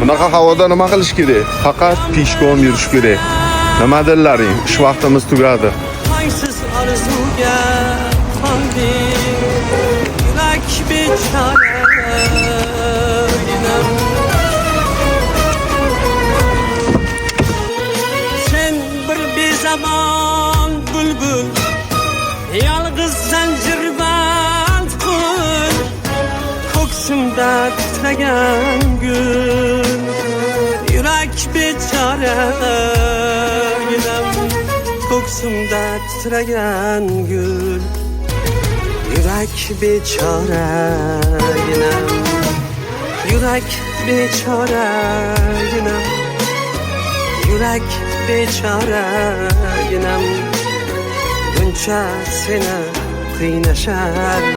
Bunaqa havoda nima qilish kerak? Faqat peshkom yurish kerak. Nima dillaring? Ish vaqtimiz tugadi. Hangsiz arzuga qondim, yurak bechora ginam. Sen bir bezaman bulbul, yalg'iz zanjirband qul, ko'ksimda titragan gul, yurak bechora ginam. Ko'ksimda titragan gul, yurak bechora ginam. Yurak bechora ginam. Yurak bechora ginam. Buncha seni qiynashar